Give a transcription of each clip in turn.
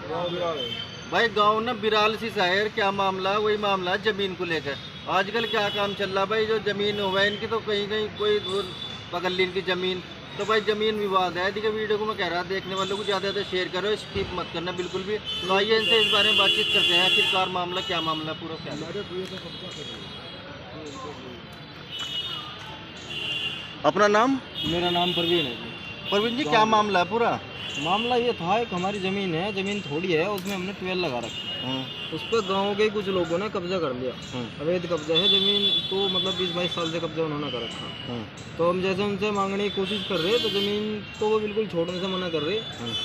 गाँव बिराल है। भाई गांव ना बिराल सी शहर, क्या मामला, वही मामला है जमीन को लेकर। आजकल क्या काम चल रहा भाई, जो जमीन हुआ है इनकी तो कहीं कहीं कोई दूर पकड़ ली इनकी जमीन। तो भाई जमीन विवाद है। देखिए वीडियो को मैं कह रहा देखने वालों को ज़्यादा से शेयर करो, स्किप मत करना बिल्कुल भी। तो आइए इनसे इस बारे में बातचीत करते हैं, आखिरकार मामला क्या, मामला पूरा क्या है। हमारे भैया का कब्जा कर रहे हैं। ये इनको अपना नाम? मेरा नाम प्रवीण है जी। प्रवीण जी, क्या मामला है पूरा? मामला ये था, एक हमारी ज़मीन है, ज़मीन थोड़ी है, उसमें हमने ट्वेल लगा रखी है। उस पर गाँव के कुछ लोगों ने कब्जा कर लिया। अवैध कब्जा है ज़मीन, तो मतलब 20-22 साल से कब्जा उन्होंने कर रखा। तो हम जैसे उनसे मांगने की कोशिश कर रहे, तो ज़मीन तो वो बिल्कुल छोड़ने से मना कर रहे।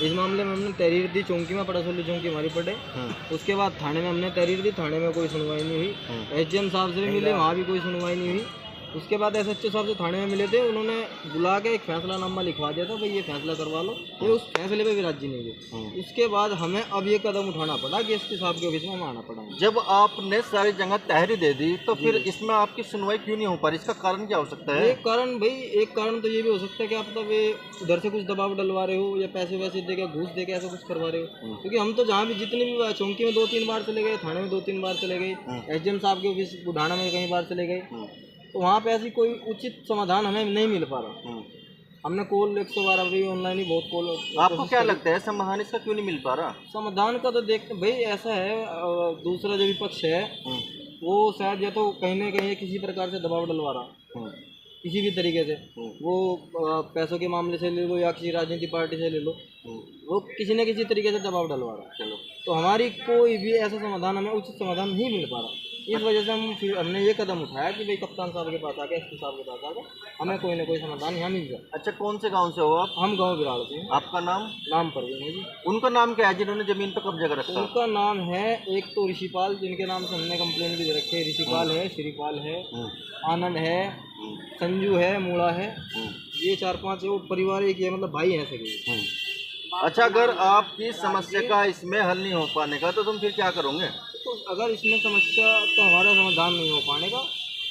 इस मामले में हमने तहरीर दी चौंकी में, पड़ासोली चौंकी हमारी पड़े। उसके बाद थाने में हमने तहरीर दी, थाने में कोई सुनवाई नहीं हुई। एसडीएम साहब से भी मिले, वहाँ भी कोई सुनवाई नहीं हुई। उसके बाद एसएचओ साहब से थाने में मिले थे, उन्होंने बुला के एक फैसलानामा लिखवा दिया था, भाई ये फैसला करवा लो। ये उस फैसले पे भी राजी नहीं हुए। उसके बाद हमें अब ये कदम उठाना पड़ा कि एसपी साहब के ऑफिस में हमें आना पड़ा। जब आपने सारी जगह तहरीर दे दी तो फिर इसमें आपकी सुनवाई क्यों नहीं हो पा रही? इसका कारण क्या हो सकता है? एक कारण भाई, एक कारण तो ये भी हो सकता है कि आप मतलब ये उधर से कुछ दबाव डलवा रहे हो, या पैसे वैसे दे के, घूस दे के ऐसा कुछ करवा रहे हो। क्योंकि हम तो जहाँ भी जितने भी चौंकी में 2-3 बार चले गए, थाने में 2-3 बार चले गए, एसडीएम साहब के ऑफिस बुढ़ाना में कई बार चले गए, तो वहाँ पे ऐसी कोई उचित समाधान हमें नहीं मिल पा रहा। हमने कॉल 112 भी ऑनलाइन ही बहुत कॉल। आपको क्या लगता है समाधान इसका क्यों नहीं मिल पा रहा? समाधान का तो देखते भाई, ऐसा है दूसरा जो विपक्ष है वो शायद या तो कहीं ना कहीं किसी प्रकार से दबाव डलवा रहा, किसी भी तरीके से। वो पैसों के मामले से ले लो या किसी राजनीतिक पार्टी से ले लो, वो किसी न किसी तरीके से दबाव डलवा रहा है। चलो, तो हमारी कोई भी ऐसा समाधान, हमें उचित समाधान नहीं मिल पा रहा। इस वजह से हमने ये कदम उठाया कि भाई कप्तान साहब के पास आके, एसपी साहब के पास आके हमें कोई ना कोई समाधान यहाँ मिल जाए। अच्छा, कौन से गांव से हो आप? हम गाँव बिराड़ से हैं। आपका नाम? नाम प्रवीण है जी। उनका नाम क्या है जिन्होंने जमीन पर कब्जा कर रखा? उनका नाम है, एक तो ऋषिपाल, जिनके नाम से हमने कंप्लेन भी दे रखी है। ऋषिपाल है, श्रीपाल है, आनंद है, संजू है, मूड़ा है। ये 4-5 वो परिवार एक ही है, मतलब भाई हैं सभी। अच्छा, अगर आपकी समस्या का इसमें हल नहीं हो पाने का तो तुम फिर क्या करोगे? तो अगर इसमें समस्या का हमारा समाधान नहीं हो पाने का,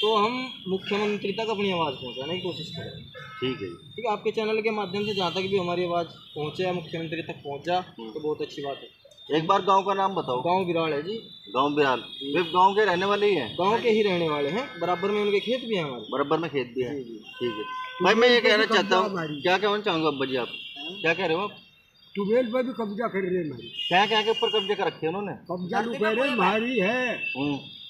तो हम मुख्यमंत्री तक अपनी आवाज़ पहुंचाने की कोशिश करेंगे। ठीक है, ठीक है, आपके चैनल के माध्यम से जहाँ तक भी हमारी आवाज़ पहुँचे या मुख्यमंत्री तक पहुँचा तो बहुत अच्छी बात है। एक बार गांव का नाम बताओ। गाँव बिराड़ है जी। गांव बिराल। वे गांव के रहने वाले ही हैं? गाँव के ही रहने वाले हैं, बराबर में उनके खेत भी हैं हमारे। बराबर में खेत भी है। जी, जी। ठीक है भाई, मैं ये कहना चाहता हूँ, क्या कहना चाहूँगा अब्बा जी, आप क्या कह रहे हो? आप ट्यूबवेल पर भी कब्जा कर रहे हैं। क्या क्या के ऊपर कब्जा कर रखे उन्होंने? कब्जा नु कह रहे हमारी है,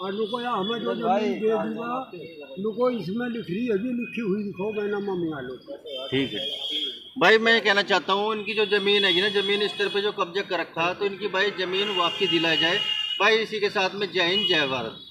और नुको या हमें जो जमीन दे दूंगा, नुको इसमें लिख रही है, अभी लिखी हुई दिखाओ, मैं नाम मंगा लो। ठीक है भाई, मैं ये कहना चाहता हूँ, इनकी जो ज़मीन है ना, ज़मीन इस तरह पे जो कब्जा कर रखा है, तो इनकी भाई ज़मीन वापसी दिलाई जाए। भाई इसी के साथ में जय हिंद, जय भारत।